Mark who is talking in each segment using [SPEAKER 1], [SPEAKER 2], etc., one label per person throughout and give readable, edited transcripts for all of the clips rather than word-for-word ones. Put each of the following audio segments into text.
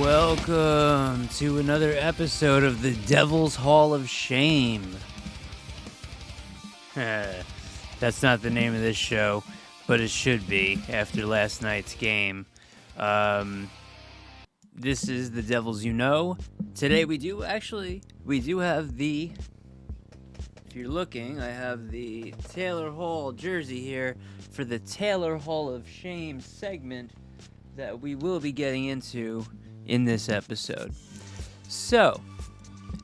[SPEAKER 1] welcome to another episode of the Devil's Hall of Shame. That's not the name of this show, but it should be after last night's game. This is the Devils You Know. Today we do have the, if you're looking, I have the Taylor Hall jersey here for the Taylor Hall of Shame segment that we will be getting into in this episode. So,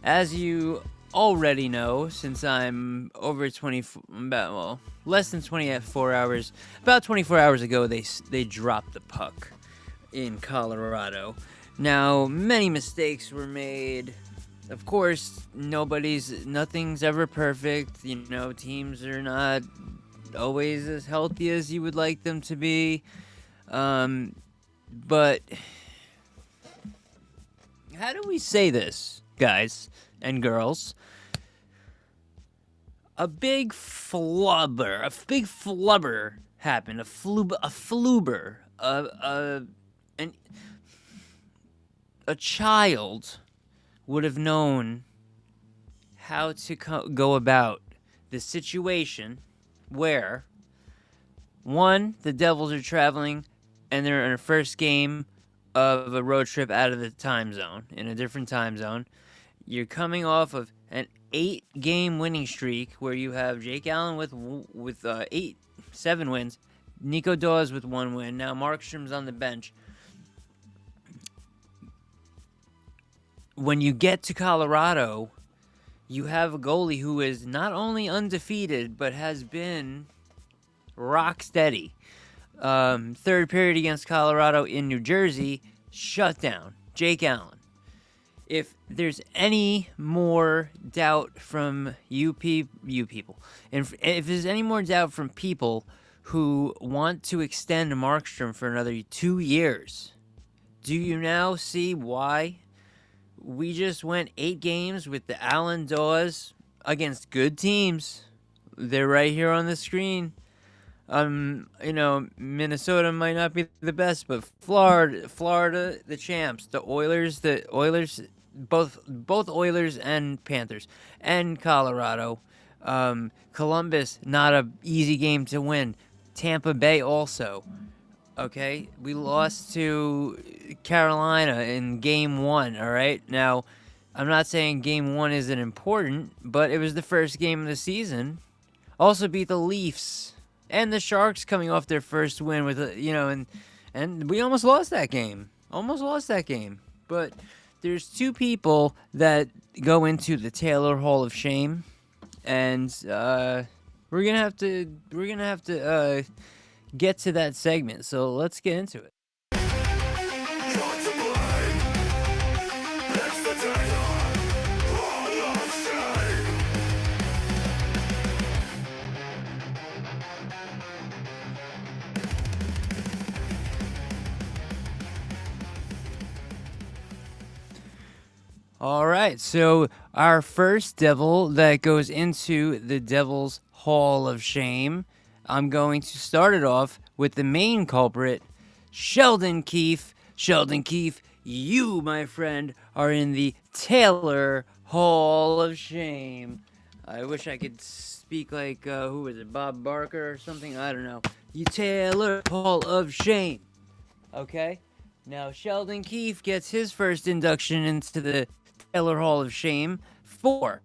[SPEAKER 1] as you already know, since I'm less than 24 hours, about 24 hours ago, they dropped the puck in Colorado. Now, many mistakes were made. Of course, nothing's ever perfect. Teams are not always as healthy as you would like them to be. But how do we say this, guys and girls? A big flubber happened. A fluber. A child would have known how to go about the situation where, one, the Devils are traveling and they're in a first game of a road trip out of the time zone, in a different time zone. You're coming off of an 8-game winning streak where you have Jake Allen with 7 wins, Nico Dawes with 1 win. Now Markstrom's on the bench. When you get to Colorado, you have a goalie who is not only undefeated, but has been rock steady. Third period against Colorado in New Jersey, shut down. Jake Allen. If there's any more doubt from you people, and if there's any more doubt from people who want to extend Markstrom for another 2 years, do you now see why we just went 8 games with the Allen Dawes against good teams? They're right here on the screen. Minnesota might not be the best, but Florida, the champs, the Oilers, both Oilers and Panthers, and Colorado, Columbus, not a easy game to win. Tampa Bay also. Okay, we lost to Carolina in Game 1, all right? Now, I'm not saying Game 1 isn't important, but it was the first game of the season. Also beat the Leafs and the Sharks coming off their first win with, and we almost lost that game. But there's 2 people that go into the Taylor Hall of Shame, and we're gonna have to get to that segment, so let's get into it. All right, so our first Devil that goes into the Devil's Hall of Shame, I'm going to start it off with the main culprit, Sheldon Keefe. Sheldon Keefe, you, my friend, are in the Taylor Hall of Shame. I wish I could speak like, who was it, Bob Barker or something? I don't know. You Taylor Hall of Shame. Okay? Now, Sheldon Keefe gets his first induction into the Taylor Hall of Shame for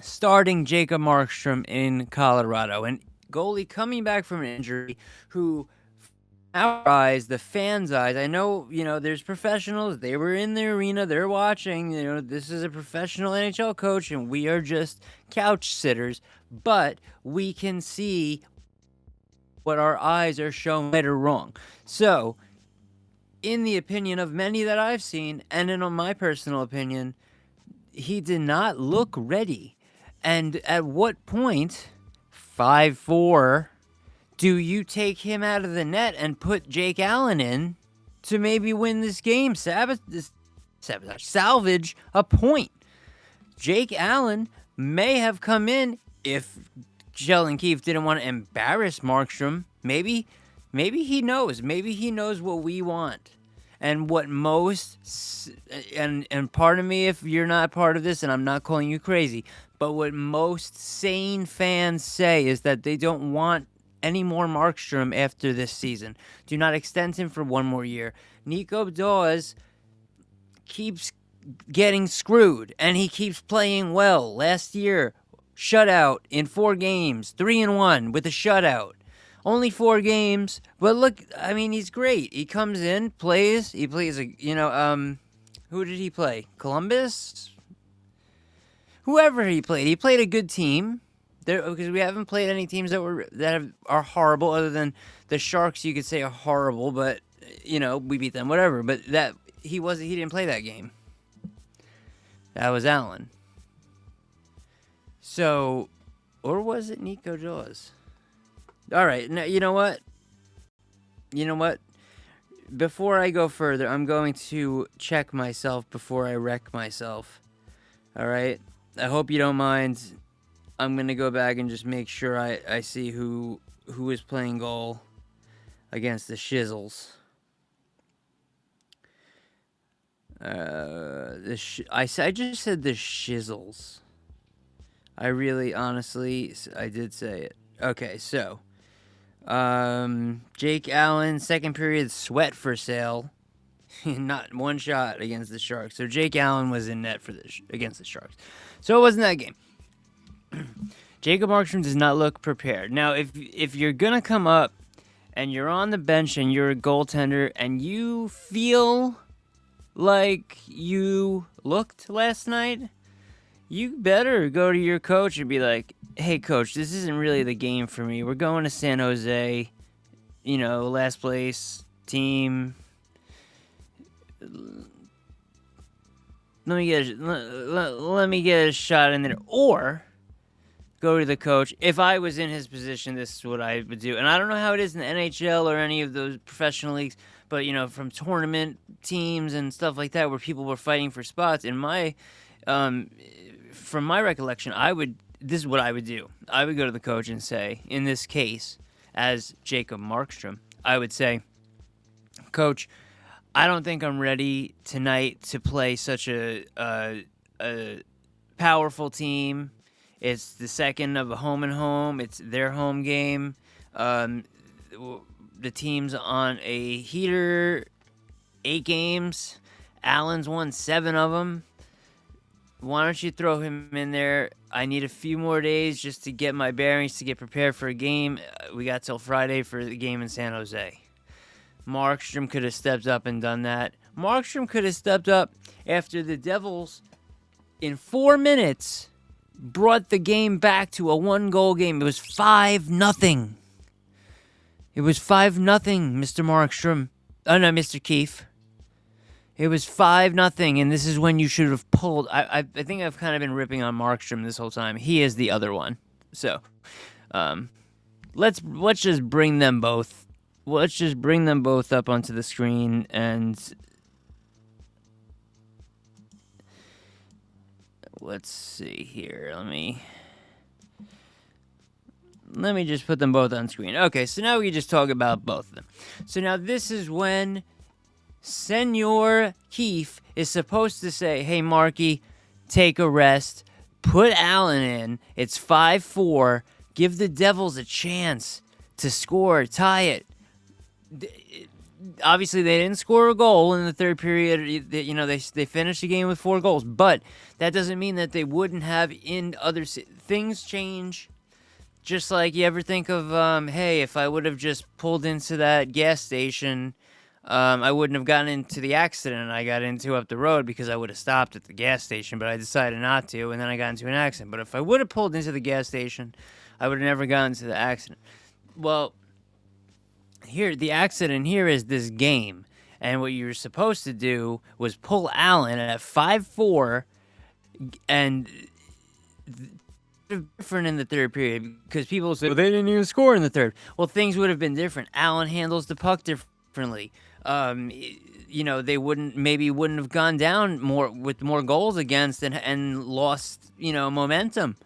[SPEAKER 1] starting Jacob Markstrom in Colorado. And goalie coming back from an injury who, our eyes, the fans' eyes, I know, there's professionals. They were in the arena. They're watching. This is a professional NHL coach, and we are just couch sitters. But we can see what our eyes are showing right or wrong. So, in the opinion of many that I've seen, and in my personal opinion, he did not look ready. And at what point, 5-4, do you take him out of the net and put Jake Allen in to maybe win this game? Salvage a point. Jake Allen may have come in if Sheldon Keefe didn't want to embarrass Markstrom. Maybe he knows. Maybe he knows what we want. And what and pardon me if you're not part of this, and I'm not calling you crazy, but what most sane fans say is that they don't want any more Markstrom after this season. Do not extend him for one more year. Nico Dawes keeps getting screwed, and he keeps playing well. Last year, shutout in 4 games, 3-1 with a shutout. Only 4 games, but look, I mean, he's great. He comes in, plays. He plays who did he play? Columbus? Whoever he played. He played a good team. Because we haven't played any teams that are horrible, other than the Sharks. You could say are horrible, but we beat them, whatever. But he didn't play that game. That was Allen. So, or was it Nico Dawes? All right, now you know what? Before I go further, I'm going to check myself before I wreck myself. All right? I hope you don't mind. I'm going to go back and just make sure I see who is playing goal against the Shizzles. I just said the Shizzles. I really, honestly, I did say it. Okay, so Jake Allen, second period, sweat for sale. Not one shot against the Sharks. So Jake Allen was in net against the Sharks. So it wasn't that game. Jacob Markstrom does not look prepared. Now, if you're going to come up and you're on the bench and you're a goaltender and you feel like you looked last night, you better go to your coach and be like, hey, coach, this isn't really the game for me. We're going to San Jose, last place team. Let me get a shot in there. Or go to the coach. If I was in his position, this is what I would do. And I don't know how it is in the NHL or any of those professional leagues, but, from tournament teams and stuff like that where people were fighting for spots, from my recollection, this is what I would do. I would go to the coach and say, in this case, as Jacob Markstrom, I would say, Coach, I don't think I'm ready tonight to play such a powerful team. It's the second of a home and home. It's their home game. The team's on a heater, 8 games. Allen's won 7 of them. Why don't you throw him in there? I need a few more days just to get my bearings, to get prepared for a game. We got till Friday for the game in San Jose. Markstrom could have stepped up and done that. Markstrom could have stepped up after the Devils, in 4 minutes, brought the game back to a 1-goal game. It was 5-0. It was 5-0, Mr. Markstrom. Oh, no, Mr. Keefe. It was 5-0, and this is when you should have pulled. I think I've kind of been ripping on Markstrom this whole time. He is the other one. So, let's just bring them both. Let's just bring them both up onto the screen, and let's see here. Let me just put them both on screen. Okay, so now we can just talk about both of them. So now this is when Senor Keefe is supposed to say, hey, Marky, take a rest. Put Allen in. It's 5-4. Give the Devils a chance to score, tie it. Obviously, they didn't score a goal in the third period. They finished the game with 4 goals. But that doesn't mean that they wouldn't have in other... Things change. Just like you ever think of, hey, if I would have just pulled into that gas station... I wouldn't have gotten into the accident I got into up the road because I would have stopped at the gas station, but I decided not to, and then I got into an accident. But if I would have pulled into the gas station, I would have never gotten into the accident. Well, the accident here is this game, and what you were supposed to do was pull Allen at 5-4, and different in the third period, because people say, well, they didn't even score in the third. Well, things would have been different. Allen handles the puck differently. They wouldn't have gone down with more goals against and lost, momentum.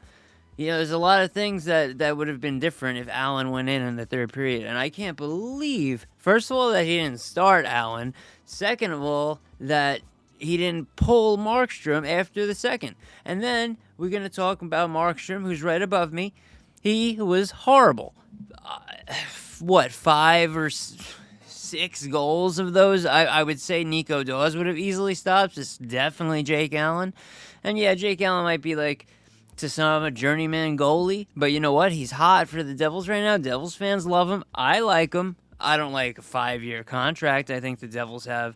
[SPEAKER 1] There's a lot of things that would have been different if Allen went in the third period, and I can't believe, first of all, that he didn't start Allen. Second of all, that he didn't pull Markstrom after the second. And then we're gonna talk about Markstrom, who's right above me. He was horrible. What, 5 or 6 goals of those? I would say Nico Dawes would have easily stopped. It's definitely Jake Allen, and yeah, Jake Allen might be like, to some, a journeyman goalie, but you know what? He's hot for the Devils right now. Devils fans love him. I like him. I don't like a 5-year contract. I think the Devils have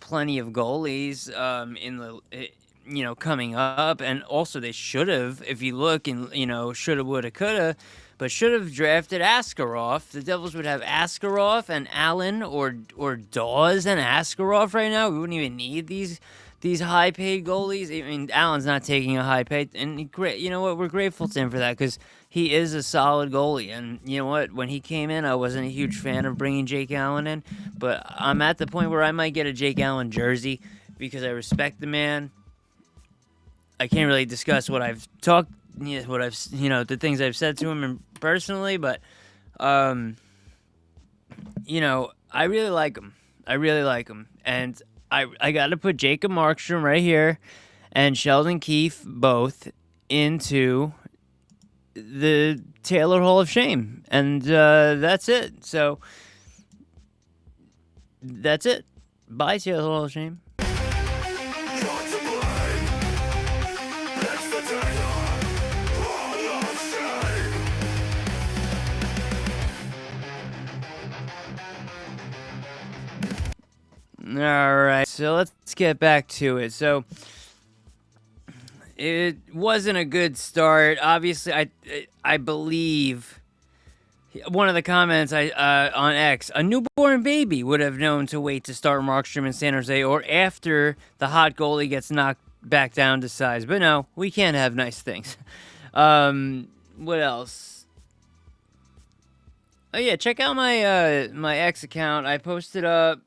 [SPEAKER 1] plenty of goalies in the coming up, and also they should have, if you look, and shoulda, woulda, coulda, but should have drafted Askarov. The Devils would have Askarov and Allen, or Dawes and Askarov right now. We wouldn't even need these high-paid goalies. I mean, Allen's not taking a high pay, and great. You know what? We're grateful to him for that, because he is a solid goalie. And you know what? When he came in, I wasn't a huge fan of bringing Jake Allen in, but I'm at the point where I might get a Jake Allen jersey because I respect the man. I can't really discuss what I've talked, the things I've said to him personally, but I really like him. And I got to put Jacob Markstrom right here and Sheldon Keefe both into the Taylor Hall of Shame. And that's it. So that's it. Bye, Taylor Hall of Shame. All right, so let's get back to it. So it wasn't a good start. Obviously, I believe one of the comments on X, a newborn baby would have known to wait to start Markstrom in San Jose or after the hot goalie gets knocked back down to size. But no, we can't have nice things. What else? Oh yeah, check out my my X account. I posted up.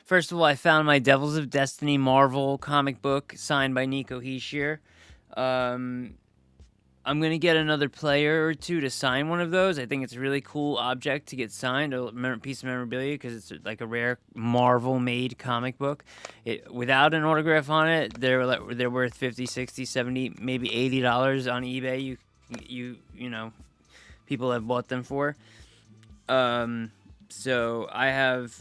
[SPEAKER 1] First of all, I found my Devils of Destiny Marvel comic book signed by Nico Hischier. I'm going to get another player or two to sign one of those. I think it's a really cool object to get signed, a piece of memorabilia, because it's like a rare Marvel-made comic book. Without an autograph on it, they're worth $50, $60, $70, maybe $80 on eBay. You know, people have bought them for. So I have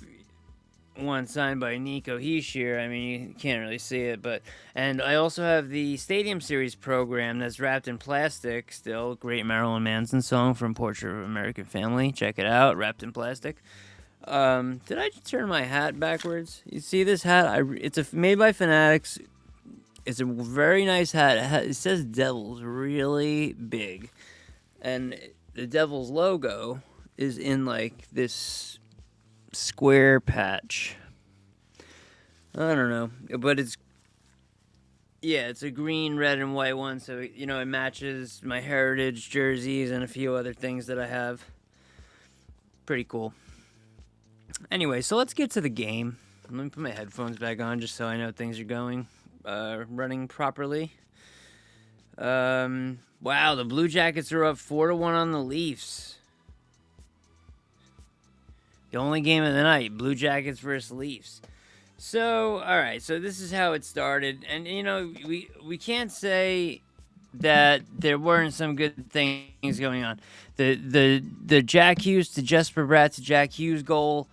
[SPEAKER 1] one signed by Nico Hischier. I mean, you can't really see it, and I also have the Stadium Series program that's wrapped in plastic still. Great Marilyn Manson song from Portrait of an American Family. Check it out, wrapped in plastic. Did I turn my hat backwards? You see this hat? It's made by Fanatics. It's a very nice hat. It says Devils really big, and the Devils logo is in like this square patch. I don't know, but it's a green, red, and white one, so it matches my Heritage jerseys and a few other things that I have. Pretty cool. Anyway, so let's get to the game. Let me put my headphones back on just so I know things are going running properly. Wow, the Blue Jackets are up 4-1 on the Leafs. The only game of the night, Blue Jackets versus Leafs. So, all right, so this is how it started. And, we can't say that there weren't some good things going on. The Jack Hughes to Jesper Bratt to Jack Hughes goal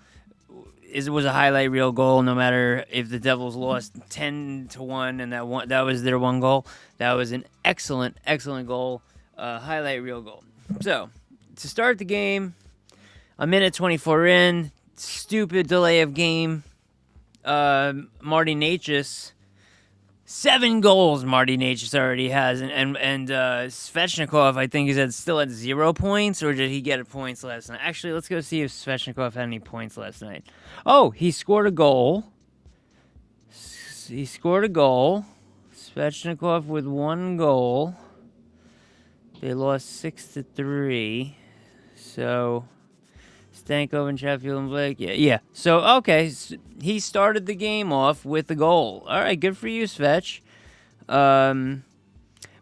[SPEAKER 1] was a highlight reel goal, no matter if the Devils lost 10-1 and that was their one goal. That was an excellent goal, highlight reel goal. So, to start the game, a minute 24 in, stupid delay of game. Marty Necas, 7 goals Marty Necas already has, and Svechnikov, I think, still at 0 points, or did he get points last night? Actually, let's go see if Svechnikov had any points last night. Oh, he scored a goal. Svechnikov with 1 goal. They lost 6-3. So Stanko and Sheffield and Blake. Yeah. So, okay, he started the game off with the goal. All right, good for you, Svech.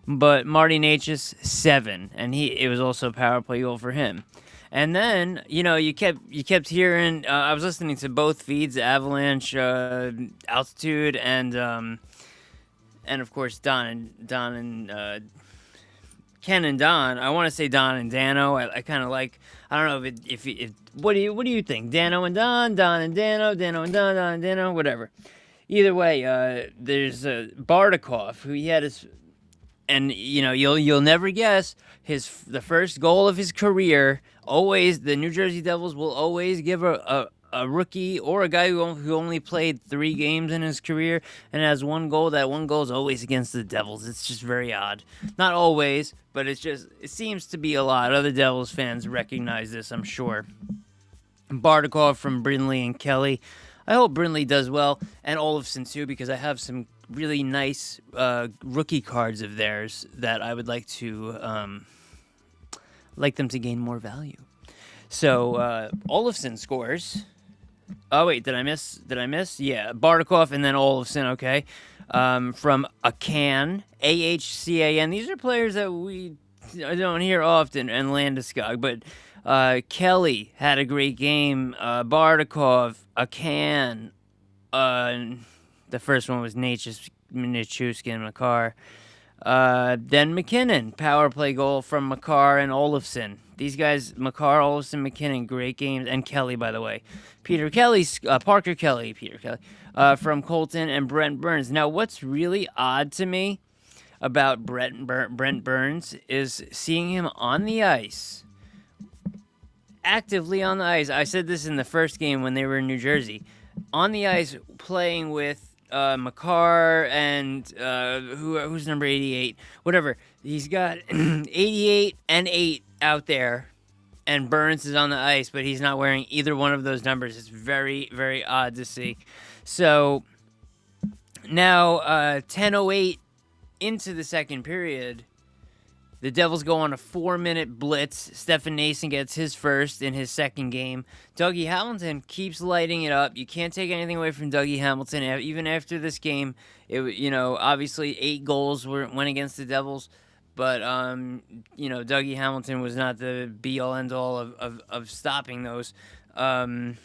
[SPEAKER 1] but Marty Necas 7, and it was also a power play goal for him. And then you kept hearing. I was listening to both feeds, Avalanche, Altitude, and of course Don and Ken and Don. I want to say Don and Dano. I kind of like. I don't know if what do you think? Dano and Don and Dano, Dano and Don and Dano, whatever. Either way, there's Bardakov, who he had his, and you'll never guess the first goal of his career. Always, the New Jersey Devils will always give a rookie or a guy who only played 3 games in his career and has one goal. That one goal is always against the Devils. It's just very odd. Not always, but it seems to be a lot. Other Devils fans recognize this, I'm sure. Bardakov from Brindley and Kelly. I hope Brindley does well, and Olofsson too, because I have some really nice rookie cards of theirs that I would like to like them to gain more value. So Olofsson scores. Oh wait, did I miss? Yeah, Bardakov and then Olofsson. Okay, from AHCAN, AHCAN. These are players that we don't hear often, and Landeskog, but. Kelly had a great game. Bardakov, AHCAN. The first one was Nichushkin and Makar. Then McKinnon, power play goal from Makar and Olofsson. These guys, Makar, Olofsson, McKinnon, great games. And Kelly, by the way. Parker Kelly, from Colton and Brent Burns. Now, what's really odd to me about Brent Burns is seeing him on the ice. Actively on the ice. I said this in the first game when they were in New Jersey. On the ice, playing with Makar and who's number 88? Whatever. He's got 88 and 8 out there, and Burns is on the ice, but he's not wearing either one of those numbers. It's very, very odd to see. So now 10:08 into the second period. The Devils go on a 4-minute blitz. Stefan Nason gets his first in his second game. Dougie Hamilton keeps lighting it up. You can't take anything away from Dougie Hamilton. Even after this game, obviously 8 goals went against the Devils. But, Dougie Hamilton was not the be-all, end-all of stopping those. I'd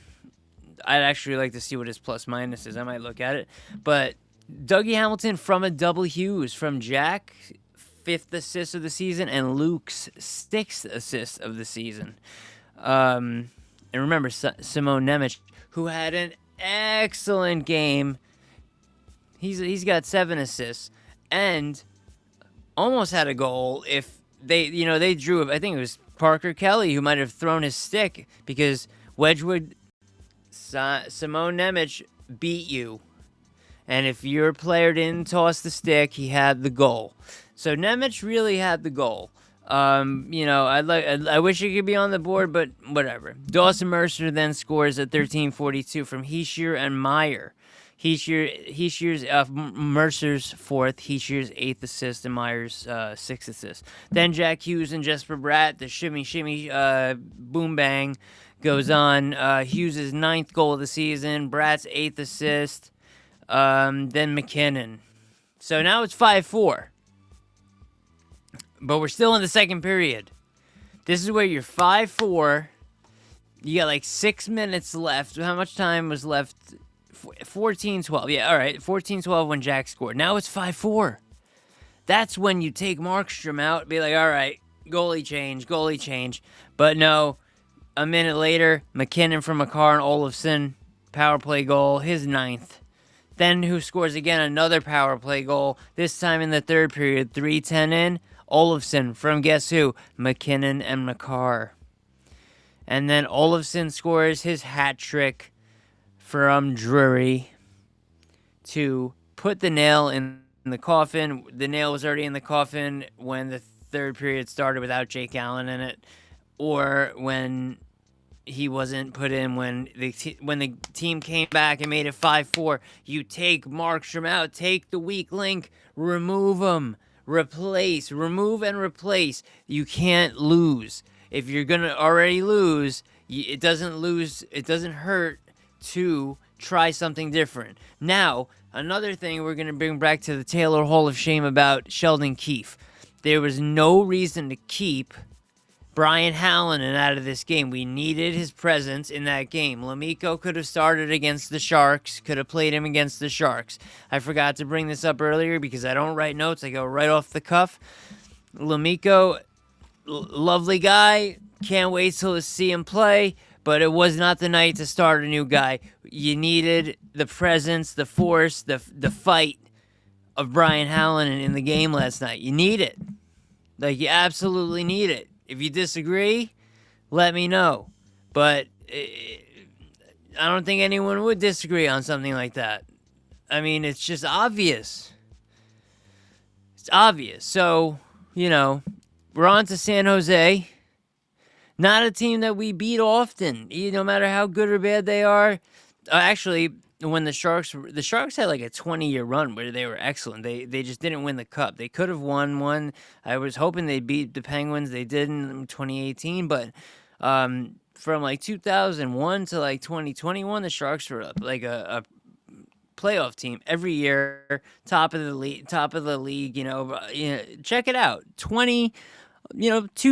[SPEAKER 1] actually like to see what his plus-minus is. I might look at it. But Dougie Hamilton from a double Hughes from Jack... 5th assist of the season, and Luke's 6th assist of the season. And remember, Simone Nemec, who had an excellent game. He's got 7 assists, and almost had a goal if they drew. I think it was Parker Kelly who might have thrown his stick, because Wedgwood, Simone Nemec beat you. And if your player didn't toss the stick, he had the goal. So Nemec really had the goal. I wish he could be on the board, but whatever. Dawson Mercer then scores at 13:42 from Heischer and Meyer. Heischer's Mercer's 4th, Heischer's 8th assist, and Meyer's 6th assist. Then Jack Hughes and Jesper Bratt, the shimmy boom bang goes on. Hughes' 9th goal of the season, Bratt's 8th assist. Then McKinnon. So now it's 5-4. But we're still in the second period. This is where you're 5-4. You got like 6 minutes left. How much time was left? 14-12. Yeah, all right. 14-12 when Jack scored. Now it's 5-4. That's when you take Markstrom out. Be like, all right, goalie change. But no, a minute later, McKinnon from Makar and Olofsson. Power play goal, his 9th. Then who scores again? Another power play goal. This time in the third period. 3:10 in. Olofsson from guess who? McKinnon and Makar. And then Olofsson scores his hat trick from Drury to put the nail in the coffin. The nail was already in the coffin when the third period started without Jake Allen in it, or when he wasn't put in when the team came back and made it 5-4. You take Markstrom out, take the weak link, remove him. Remove and replace. You can't lose. If you're going to already lose, it doesn't hurt to try something different. Now, another thing we're going to bring back to the Taylor Hall of Shame about Sheldon Keefe. there was no reason to keep Brian Hallinan out of this game. We needed his presence in that game. Lamico could have started against the Sharks, could have played him against the Sharks. I forgot to bring this up earlier because I don't write notes. I go right off the cuff. Lamico, lovely guy. Can't wait till to see him play, but it was not the night to start a new guy. You needed the presence, the force, the fight of Brian Hallinan in the game last night. You need it. Like, you absolutely need it. If you disagree, let me know. But I don't think anyone would disagree on something like that. I mean, it's just obvious. It's obvious. So, we're on to San Jose. Not a team that we beat often, no matter how good or bad they are. Actually, when the Sharks had like a 20-year run where they were excellent. They just didn't win the cup. They could have won one. I was hoping they'd beat the Penguins. They didn't in 2018, but from like 2001 to like 2021, the Sharks were like a playoff team every year, top of the league. Check it out. 2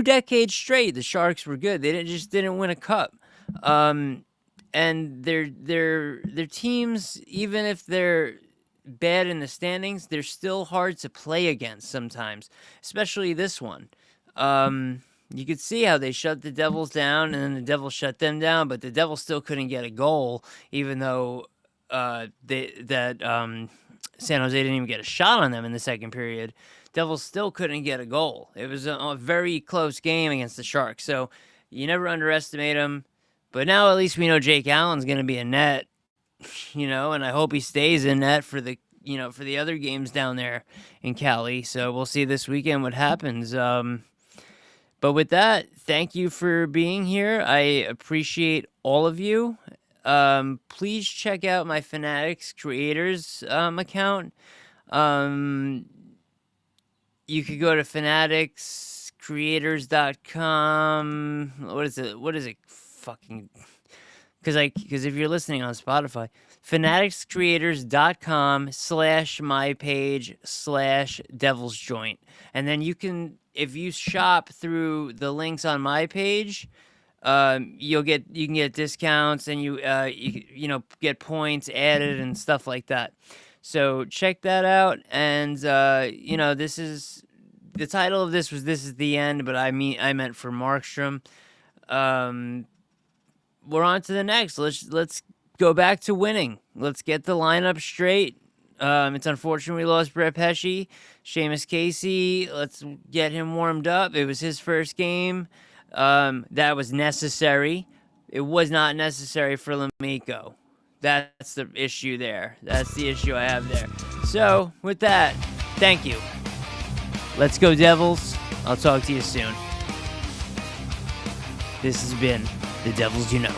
[SPEAKER 1] decades straight, the Sharks were good. They didn't win a cup. And their teams, even if they're bad in the standings, they're still hard to play against sometimes, especially this one. You could see how they shut the Devils down, and then the Devils shut them down, but the Devils still couldn't get a goal, even though San Jose didn't even get a shot on them in the second period. Devils still couldn't get a goal. It was a very close game against the Sharks, so you never underestimate them. But now at least we know Jake Allen's going to be in net, and I hope he stays in net for the other games down there in Cali. So we'll see this weekend what happens. But with that, thank you for being here. I appreciate all of you. Please check out my Fanatics Creators account. You could go to fanaticscreators.com. What is it? Fucking, because if you're listening on Spotify, fanaticscreators.com/mypage/Devil's Joint, and then you can, if you shop through the links on my page, you can get discounts, and you get points added and stuff like that. So check that out, and this is the title of this is the end, but I meant for Markstrom. We're on to the next. Let's go back to winning. Let's get the lineup straight. It's unfortunate we lost Brett Pesce. Seamus Casey, let's get him warmed up. It was his first game. That was necessary. It was not necessary for Lamico. That's the issue there. That's the issue I have there. So, with that, thank you. Let's go, Devils. I'll talk to you soon. This has been The Devils You Know.